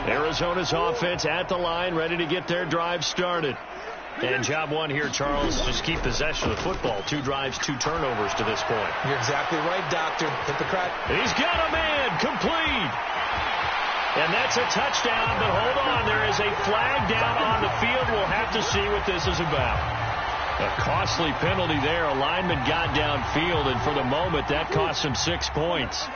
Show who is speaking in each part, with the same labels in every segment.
Speaker 1: Arizona's offense at the line, ready to get their drive started. And job one here, Charles, just keep possession of the football. 2 drives, 2 turnovers to this point.
Speaker 2: You're exactly right, Doctor. Hit the crack.
Speaker 1: He's got a man. Complete. And that's a touchdown, but hold on. There is a flag down on the field. We'll have to see what this is about. A costly penalty there. A lineman got downfield, and for the moment, that cost him 6 points.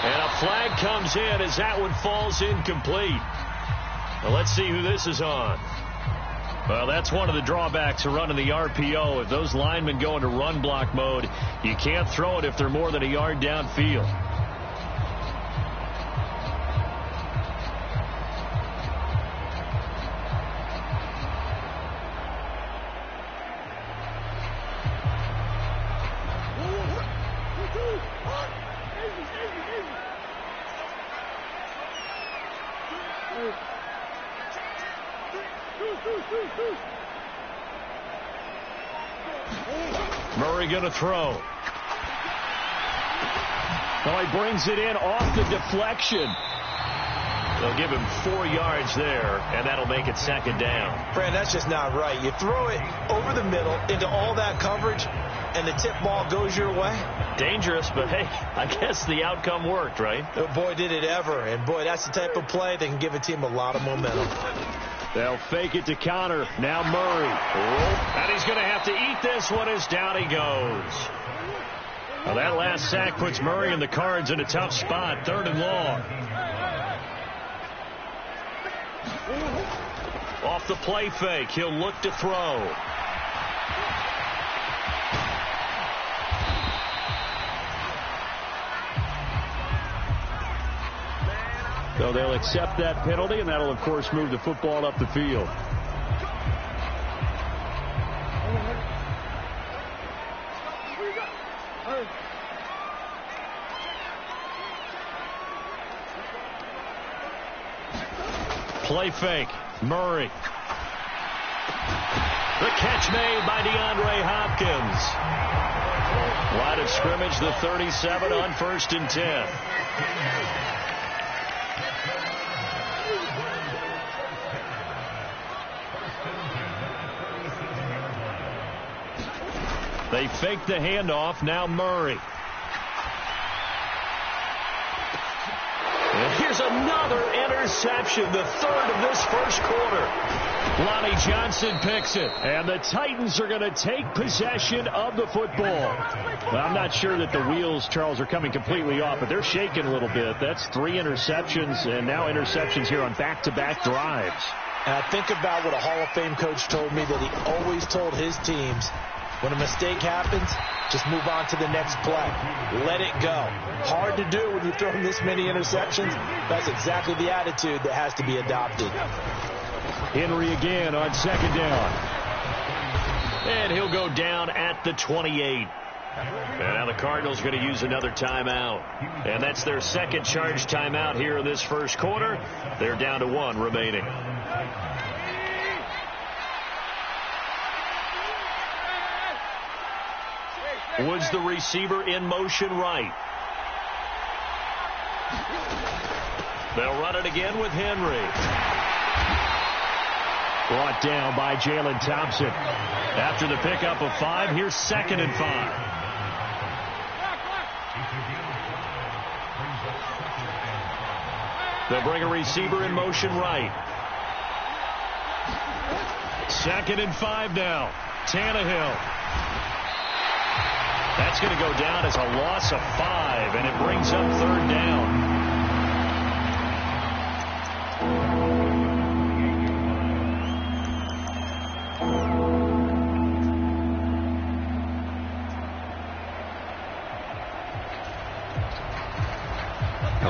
Speaker 1: And a flag comes in as that one falls incomplete. Well, let's see who this is on. Well, that's one of the drawbacks of running the RPO. If those linemen go into run block mode, you can't throw it if they're more than a yard downfield. Murray going to throw. Oh, he brings it in off the deflection. They'll give him 4 yards there, and that'll make it 2nd down.
Speaker 2: Fran, that's just not right. You throw it over the middle into all that coverage, and the tip ball goes your way.
Speaker 1: Dangerous, but hey, I guess the outcome worked, right?
Speaker 2: Oh, boy, did it ever. And, boy, that's the type of play that can give a team a lot of momentum.
Speaker 1: They'll fake it to counter. Now Murray. And he's going to have to eat this one as down he goes. Well, that last sack puts Murray and the Cards in a tough spot. 3rd and long. Off the play fake. He'll look to throw. So they'll accept that penalty, and that'll, of course, move the football up the field. Play fake. Murray. The catch made by DeAndre Hopkins. Line of scrimmage, the 37 on 1st and 10. They fake the handoff. Now Murray. And here's another interception, the 3rd of this first quarter. Lonnie Johnson picks it. And the Titans are going to take possession of the football. Well, I'm not sure that the wheels, Charles, are coming completely off, but they're shaking a little bit. That's 3 interceptions, and now interceptions here on back-to-back drives.
Speaker 2: And I think about what a Hall of Fame coach told me that he always told his teams, when a mistake happens, just move on to the next play. Let it go. Hard to do when you're throwing this many interceptions. That's exactly the attitude that has to be adopted.
Speaker 1: Henry again on 2nd down. And he'll go down at the 28. And now the Cardinals going to use another timeout. And that's their 2nd charge timeout here in this first quarter. They're down to 1 remaining. Woods, the receiver, in motion right. They'll run it again with Henry. Brought down by Jalen Thompson. After the pickup of 5, here's 2nd and 5. They'll bring a receiver in motion right. 2nd and 5 now. Tannehill. That's going to go down as a loss of 5, and it brings up 3rd down.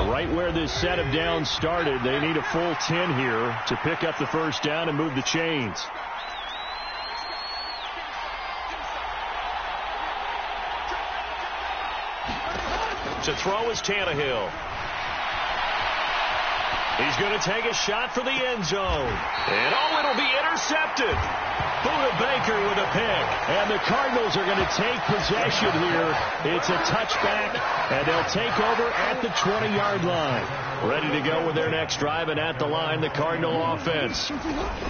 Speaker 1: Right where this set of downs started, they need a full 10 here to pick up the 1st down and move the chains. To throw is Tannehill. He's going to take a shot for the end zone. And it'll be intercepted. Buda Baker with a pick. And the Cardinals are going to take possession here. It's a touchback, and they'll take over at the 20-yard line. Ready to go with their next drive, and at the line, the Cardinal offense.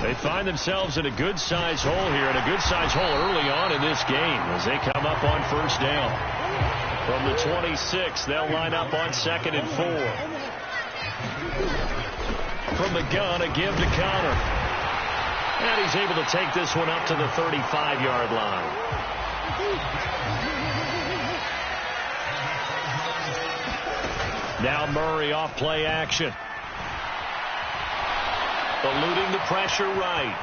Speaker 1: They find themselves in a good-sized hole here, and a good-sized hole early on in this game as they come up on first down. From the 26, they'll line up on 2nd and 4. From the gun, a give to Connor. And he's able to take this one up to the 35-yard line. Now Murray off play action. Eluding the pressure right.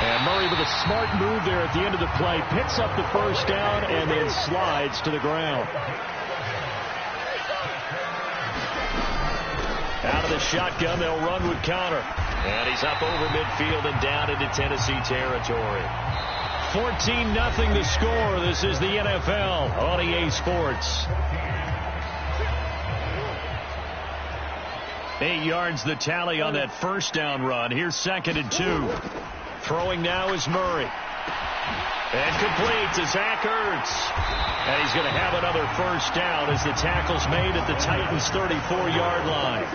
Speaker 1: And Murray with a smart move there at the end of the play. Picks up the first down and then slides to the ground. Out of the shotgun, they'll run with Connor. And he's up over midfield and down into Tennessee territory. 14-0 the score. This is the NFL on EA Sports. 8 yards the tally on that first down run. Here's 2nd and 2. Throwing now is Murray. And complete to Zach Ertz. And he's going to have another first down as the tackle's made at the Titans' 34-yard line.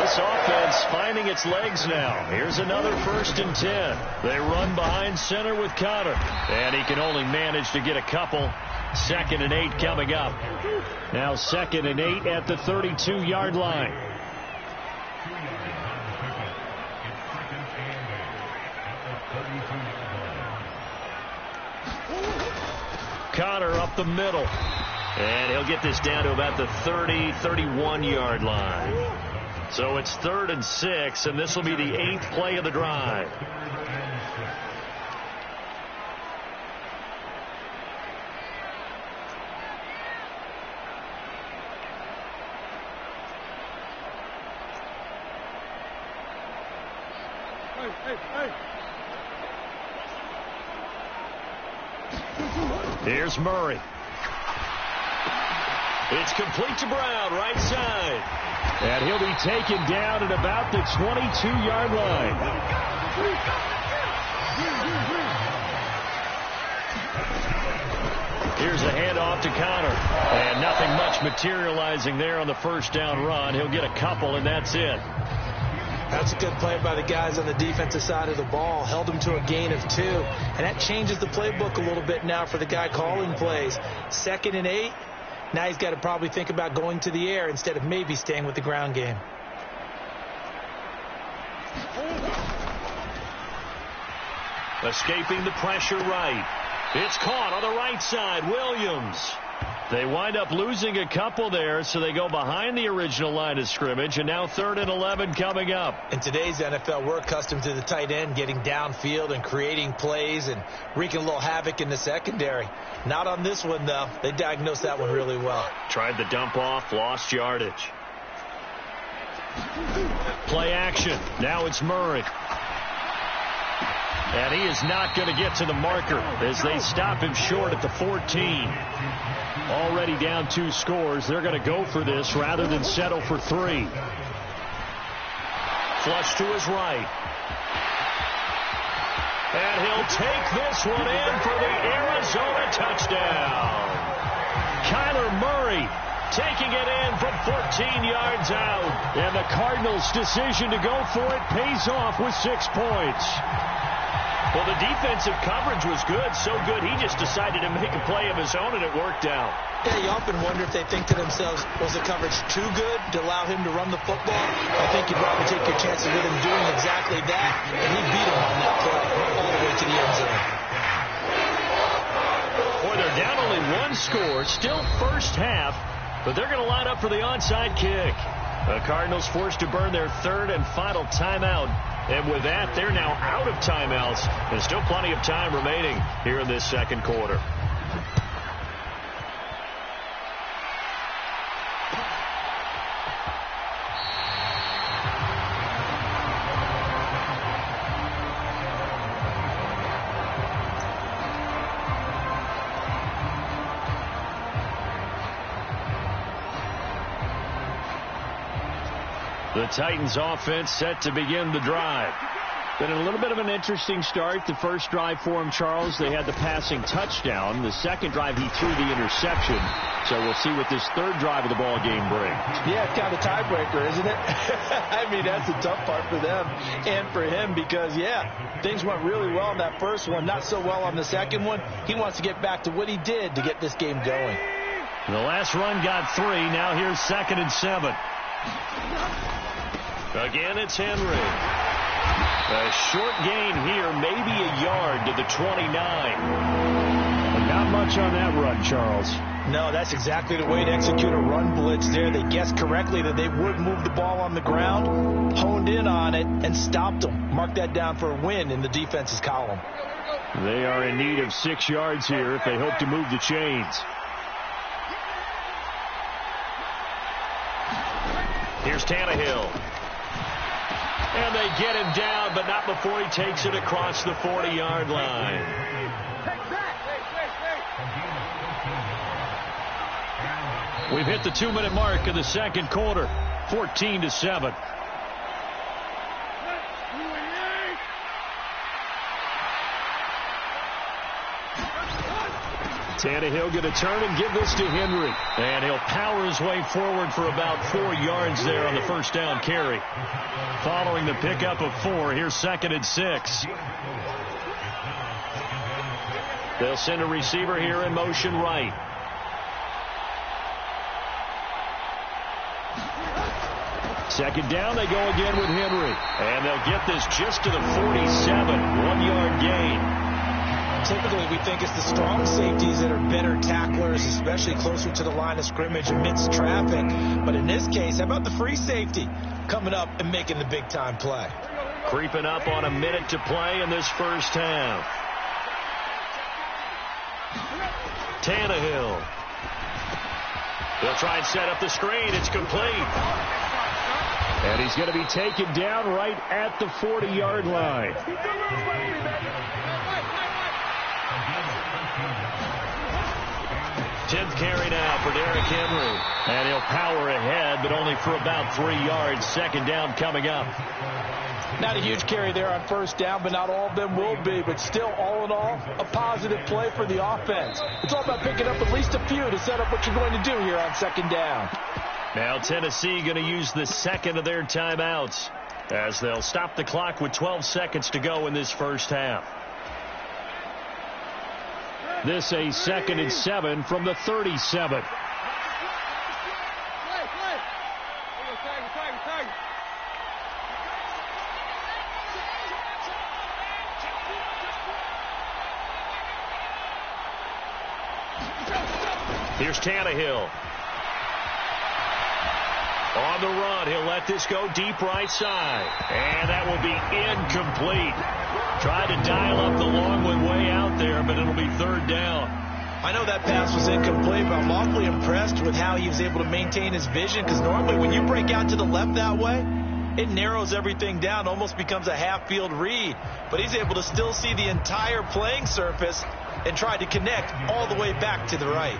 Speaker 1: This offense finding its legs now. Here's another 1st and 10. They run behind center with Connor. And he can only manage to get a couple. 2nd and 8 coming up. Now 2nd and 8 at the 32-yard line. Connor up the middle. And he'll get this down to about the 30, 31-yard line. So it's 3rd and 6, and this will be the 8th play of the drive. Here's Murray. It's complete to Brown, right side. And he'll be taken down at about the 22-yard line. Here's a handoff to Connor. And nothing much materializing there on the first down run. He'll get a couple, and that's it.
Speaker 2: That's a good play by the guys on the defensive side of the ball. Held them to a gain of 2. And that changes the playbook a little bit now for the guy calling plays. 2nd and 8. Now he's got to probably think about going to the air instead of maybe staying with the ground game.
Speaker 1: Escaping the pressure right. It's caught on the right side. Williams. They wind up losing a couple there, so they go behind the original line of scrimmage, and now 3rd and 11 coming up.
Speaker 2: In today's NFL, we're accustomed to the tight end getting downfield and creating plays and wreaking a little havoc in the secondary. Not on this one, though. They diagnosed that one really well.
Speaker 1: Tried the dump off, lost yardage. Play action. Now it's Murray. And he is not going to get to the marker as they stop him short at the 14. Already down 2 scores. They're going to go for this rather than settle for 3. Flush to his right. And he'll take this one in for the Arizona touchdown. Kyler Murray taking it in from 14 yards out. And the Cardinals' decision to go for it pays off with 6 points. Well, the defensive coverage was good, so good he just decided to make a play of his own, and it worked out.
Speaker 2: Yeah, you often wonder if they think to themselves, was the coverage too good to allow him to run the football? I think you'd rather take your chances with him doing exactly that, and he beat him on that play all the way to the end zone.
Speaker 1: Boy, they're down only 1 score, still first half, but they're going to line up for the onside kick. The Cardinals forced to burn their 3rd and final timeout. And with that, they're now out of timeouts. There's still plenty of time remaining here in this 2nd quarter. The Titans offense set to begin the drive. Been a little bit of an interesting start. The first drive for him, Charles, they had the passing touchdown. The second drive, he threw the interception. So we'll see what this third drive of the ball game brings.
Speaker 2: Yeah, it's kind of a tiebreaker, isn't it? I mean, that's the tough part for them and for him because, yeah, things went really well in that first one, not so well on the second one. He wants to get back to what he did to get this game going.
Speaker 1: The last run got 3. Now here's 2nd and 7. Again, it's Henry. A short gain here, maybe a yard to the 29. Not much on that run, Charles.
Speaker 2: No, that's exactly the way to execute a run blitz there. They guessed correctly that they would move the ball on the ground, honed in on it, and stopped them. Mark that down for a win in the defense's column.
Speaker 1: They are in need of 6 yards here if they hope to move the chains. Here's Tannehill. And they get him down, but not before he takes it across the 40-yard line. We've hit the 2-minute mark of the second quarter, 14-7. Tannehill going to turn and give this to Henry. And he'll power his way forward for about 4 yards there on the first down carry. Following the pickup of 4, here's 2nd and 6. They'll send a receiver here in motion right. Second down, they go again with Henry. And they'll get this just to the 47, 1-yard gain.
Speaker 2: Typically, we think it's the strong safeties that are better tacklers, especially closer to the line of scrimmage amidst traffic. But in this case, how about the free safety coming up and making the big-time play?
Speaker 1: Creeping up on a minute to play in this first half. Tannehill. They'll try and set up the screen. It's complete. And he's going to be taken down right at the 40-yard line. 10th carry now for Derrick Henry. And he'll power ahead, but only for about 3 yards. Second down coming up.
Speaker 2: Not a huge carry there on first down, but not all of them will be. But still, all in all, a positive play for the offense. It's all about picking up at least a few to set up what you're going to do here on second down.
Speaker 1: Now Tennessee going to use the second of their timeouts as they'll stop the clock with 12 seconds to go in this first half. This a 2nd and 7 from the 37. Here's Tannehill. On the run, he'll let this go deep right side. And that will be incomplete. Tried to dial up the long one way out there, but it'll be third down.
Speaker 2: I know that pass was incomplete, but I'm awfully impressed with how he was able to maintain his vision, because normally when you break out to the left that way, it narrows everything down, almost becomes a half-field read. But he's able to still see the entire playing surface and try to connect all the way back to the right.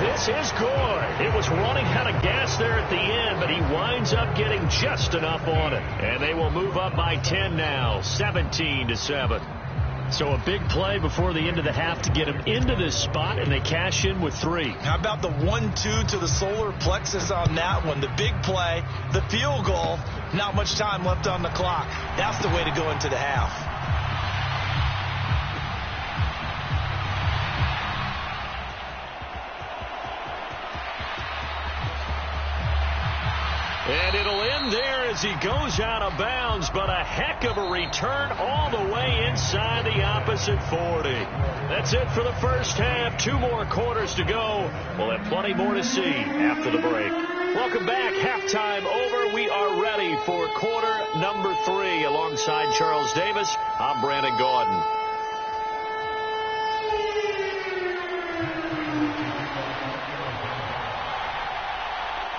Speaker 1: This is good. It was running out of gas there at the end, but he winds up getting just enough on it. And they will move up by 10 now, 17-7. So a big play before the end of the half to get him into this spot, and they cash in with 3.
Speaker 2: How about the 1-2 to the solar plexus on that one? The big play, the field goal, not much time left on the clock. That's the way to go into the half.
Speaker 1: And it'll end there as he goes out of bounds, but a heck of a return all the way inside the opposite 40. That's it for the first half. 2 more quarters to go. We'll have plenty more to see after the break. Welcome back. Halftime over. We are ready for quarter number 3. Alongside Charles Davis, I'm Brandon Gaudin.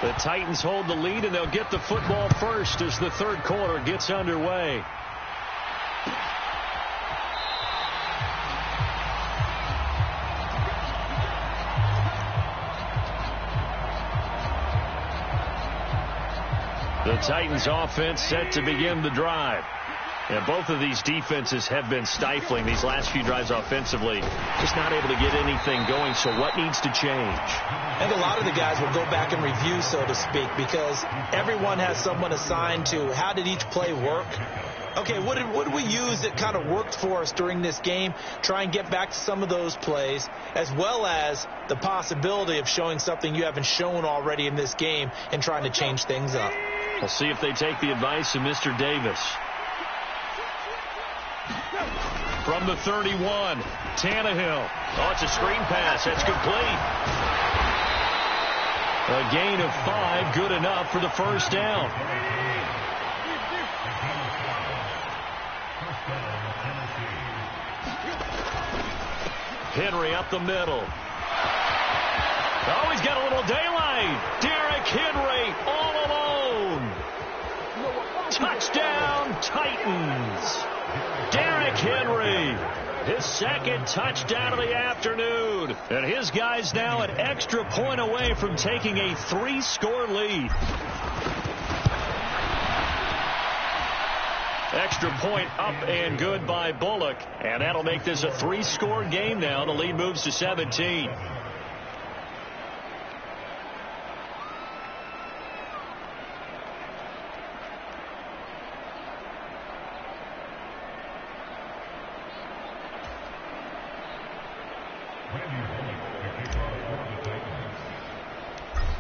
Speaker 1: The Titans hold the lead, and they'll get the football first as the third quarter gets underway. The Titans offense set to begin the drive. And both of these defenses have been stifling these last few drives offensively. Just not able to get anything going, so what needs to change?
Speaker 2: I think a lot of the guys will go back and review, so to speak, because everyone has someone assigned to how did each play work. Okay, what did we use that kind of worked for us during this game? Try and get back to some of those plays, as well as the possibility of showing something you haven't shown already in this game and trying to change things up.
Speaker 1: We'll see if they take the advice of Mr. Davis. From the 31, Tannehill. Oh, it's a screen pass. That's complete. A gain of 5, good enough for the first down. Henry up the middle. Oh, he's got a little daylight. Derrick Henry all alone. Touchdown, Titans. Derrick Henry, his second touchdown of the afternoon. And his guys now an extra point away from taking a 3-score lead. Extra point up and good by Bullock. And that'll make this a 3-score game now. The lead moves to 17.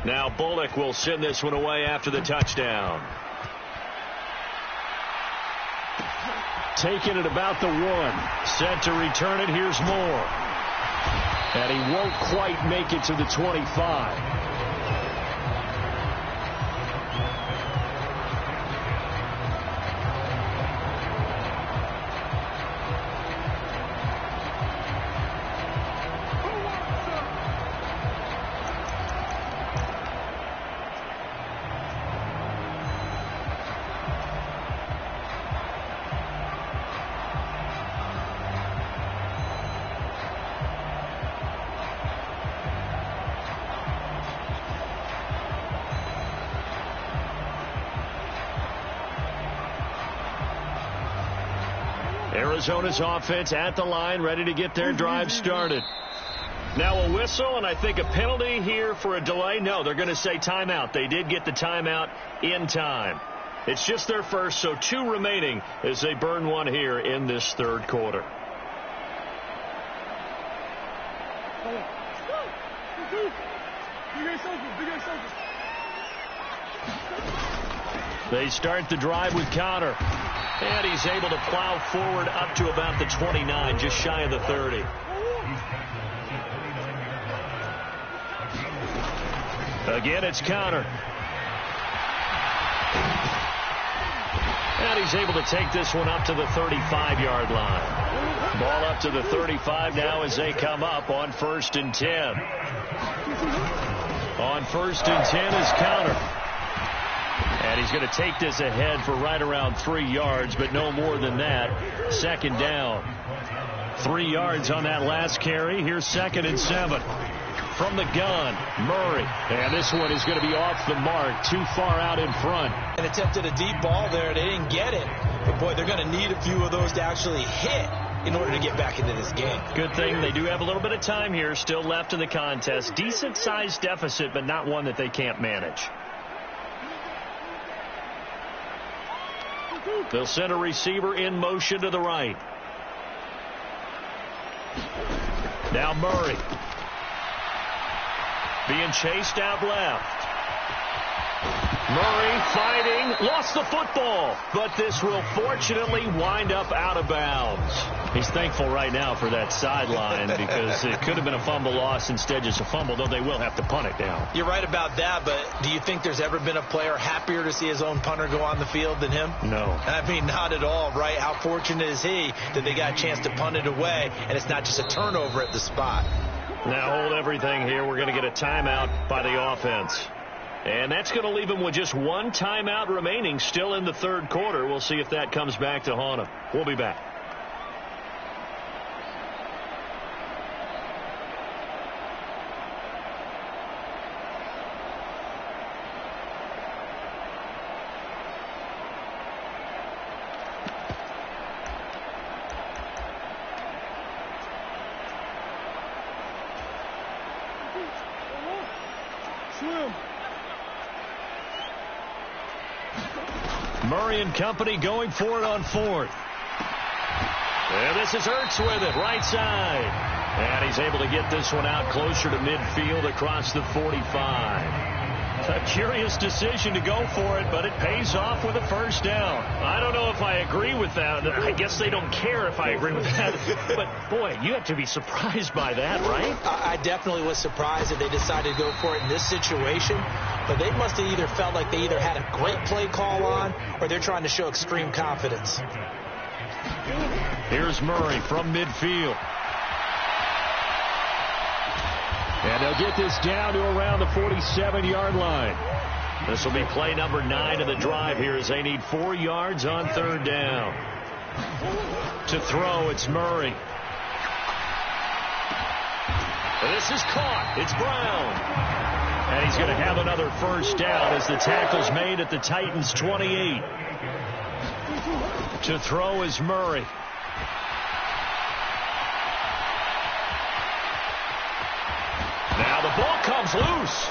Speaker 1: Now Bullock will send this one away after the touchdown. Taking it about the 1. Set to return it. Here's Moore. And he won't quite make it to the 25. Arizona's offense at the line, ready to get their drive started. Now a whistle, and I think a penalty here for a delay. No, they're going to say timeout. They did get the timeout in time. It's just their first, so 2 remaining as they burn one here in this third quarter. They start the drive with Connor. And he's able to plow forward up to about the 29, just shy of the 30. Again, it's Connor. And he's able to take this one up to the 35-yard line. Ball up to the 35 now as they come up on 1st and 10. On 1st and 10 is Connor. And he's going to take this ahead for right around 3 yards, but no more than that. 2nd down. 3 yards on that last carry. Here's 2nd and 7. From the gun, Murray. And this one is going to be off the mark, too far out in front.
Speaker 2: And attempted a deep ball there. They didn't get it. But, boy, they're going to need a few of those to actually hit in order to get back into this game.
Speaker 1: Good thing they do have a little bit of time here still left in the contest. Decent-sized deficit, but not one that they can't manage. They'll send a receiver in motion to the right. Now Murray. Being chased out left. Murray fighting, lost the football, but this will fortunately wind up out of bounds. He's thankful right now for that sideline because it could have been a fumble loss, instead just a fumble, though they will have to punt it down.
Speaker 2: You're right about that, but do you think there's ever been a player happier to see his own punter go on the field than him?
Speaker 1: No.
Speaker 2: I mean, not at all, right? How fortunate is he that they got a chance to punt it away, and it's not just a turnover at the spot.
Speaker 1: Now hold everything here. We're going to get a timeout by the offense. And that's going to leave him with just 1 timeout remaining still in the third quarter. We'll see if that comes back to haunt him. We'll be back. Murray and company going for it on fourth. And this is Ertz with it, right side. And he's able to get this one out closer to midfield across the 45. A curious decision to go for it, but it pays off with a first down.
Speaker 3: I don't know if I agree with that. I guess they don't care if I agree with that. But, boy, you have to be surprised by that, right?
Speaker 2: I definitely was surprised that they decided to go for it in this situation. But they must have either felt like they either had a great play call on or they're trying to show extreme confidence.
Speaker 1: Here's Murray from midfield. And they'll get this down to around the 47-yard line. This will be play number 9 of the drive here as they need 4 yards on third down. To throw, it's Murray. And this is caught. It's Brown. And he's going to have another first down as the tackle's made at the Titans' 28. To throw is Murray. Now the ball comes loose.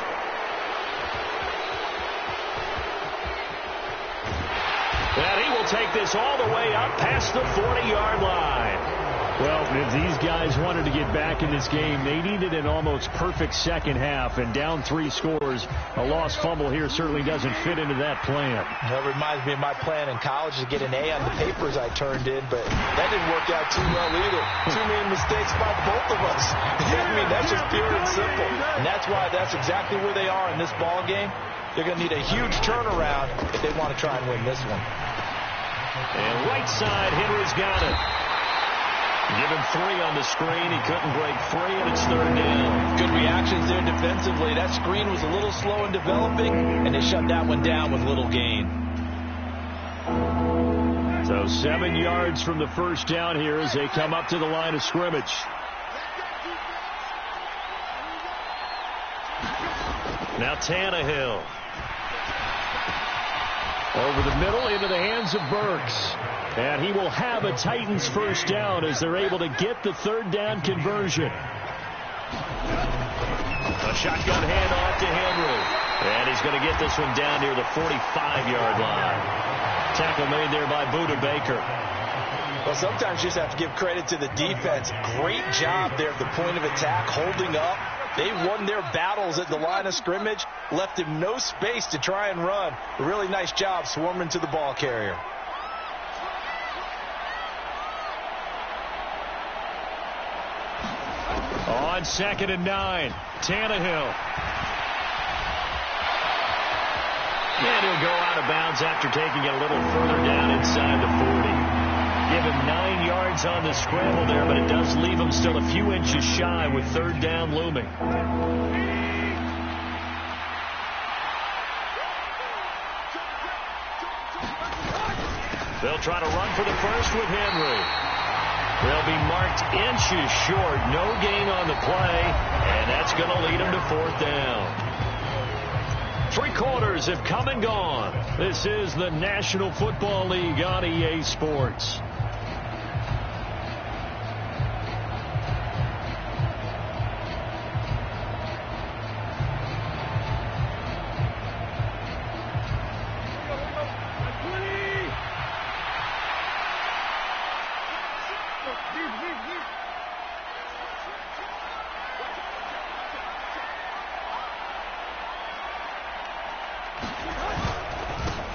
Speaker 1: And he will take this all the way up past the 40-yard line. Well, if these guys wanted to get back in this game, they needed an almost perfect second half, and down 3 scores. A lost fumble here certainly doesn't fit into that plan.
Speaker 2: That reminds me of my plan in college to get an A on the papers I turned in, but that didn't work out too well either. Too many mistakes by both of us. I mean, that's just pure and simple. And that's why that's exactly where they are in this ball game. They're going to need a huge turnaround if they want to try and win this one.
Speaker 1: And right side, Henry's got it. Give him 3 on the screen. He couldn't break free, and it's third down.
Speaker 2: Good reactions there defensively. That screen was a little slow in developing, and they shut that one down with little gain.
Speaker 1: So 7 yards from the first down here as they come up to the line of scrimmage. Now Tannehill. Over the middle into the hands of Burks. And he will have a Titans first down as they're able to get the third down conversion. A shotgun handoff to Henry. And he's going to get this one down near the 45-yard line. Tackle made there by Buda Baker.
Speaker 2: Well, sometimes you just have to give credit to the defense. Great job there at the point of attack, holding up. They won their battles at the line of scrimmage, left him no space to try and run. A really nice job swarming to the ball carrier.
Speaker 1: On 2nd and 9, Tannehill. And he'll go out of bounds after taking it a little further down inside the 40. Give him 9 yards on the scramble there, but it does leave him still a few inches shy with third down looming. They'll try to run for the first with Henry. They'll be marked inches short. No gain on the play, and that's going to lead them to fourth down. 3 quarters have come and gone. This is the National Football League on EA Sports.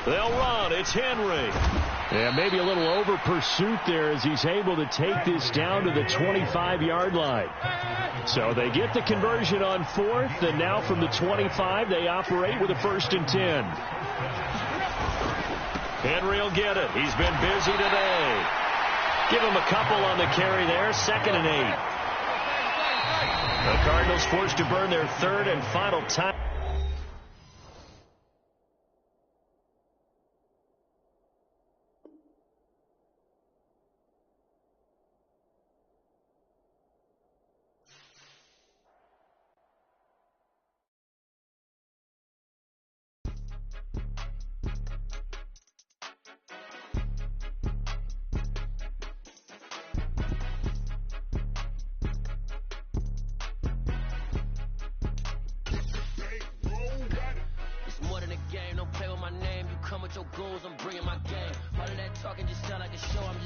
Speaker 1: They'll run. It's Henry. Yeah, maybe a little over pursuit there as he's able to take this down to the 25-yard line. So they get the conversion on 4th, and now from the 25, they operate with a 1st and 10. Henry will get it. He's been busy today. Give him a couple on the carry there. 2nd and 8. The Cardinals forced to burn their 3rd and final time.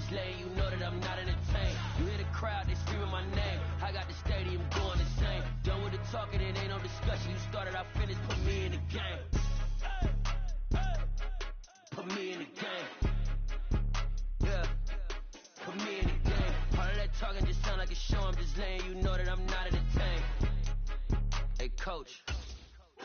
Speaker 4: just letting you know that I'm not entertained. You hear the crowd, they screaming my name. I got the stadium going insane. Done with the talking, it ain't no discussion. You started, I finished, put me in the game. Put me in the game. Yeah. Put me in the game. All of that talking just sound like a show. I'm just letting you know that I'm not entertained. Hey, coach.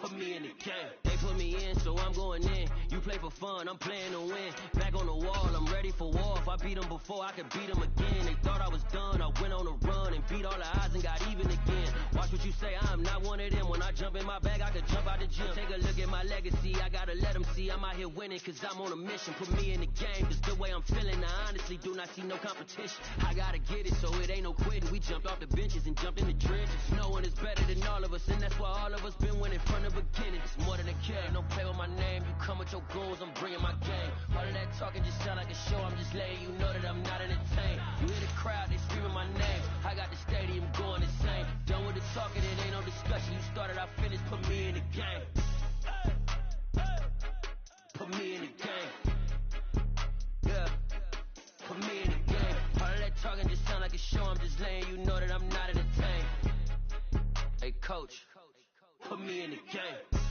Speaker 4: Put me in the game. They put me in, so I'm going in. You play for fun, I'm playing to win. Back on the wall, I'm ready for war. If I beat them before, I could beat them again. They thought I was done, I went on a run and beat all the odds and got even again. Watch what you say, I'm not one of them. When I jump in my bag, I could jump out the gym. Take a look at my legacy, I gotta let them see I'm out here winning, cause I'm on a mission. Put me in the game, cause the way I'm feeling, I honestly do not see no competition. I gotta get it, so it ain't no quitting. We jumped off the benches and jumped in the trenches. No one is better than all of us, and that's why all of us been winning from the beginning. It's more than a game, don't play with my name. You come with your goons, I'm bringing my game. All of that talking just sound like a show. I'm just letting you know that I'm not entertained. You hear the crowd, they screaming my name. I got the stadium going insane. Done with the talking, it ain't no discussion. You started, I finished, put me in the game. Put me in the game. Yeah. Put me in the game. All of that talking just sound like a show. I'm just letting you know that I'm not entertained. Hey, coach. Put me in the game.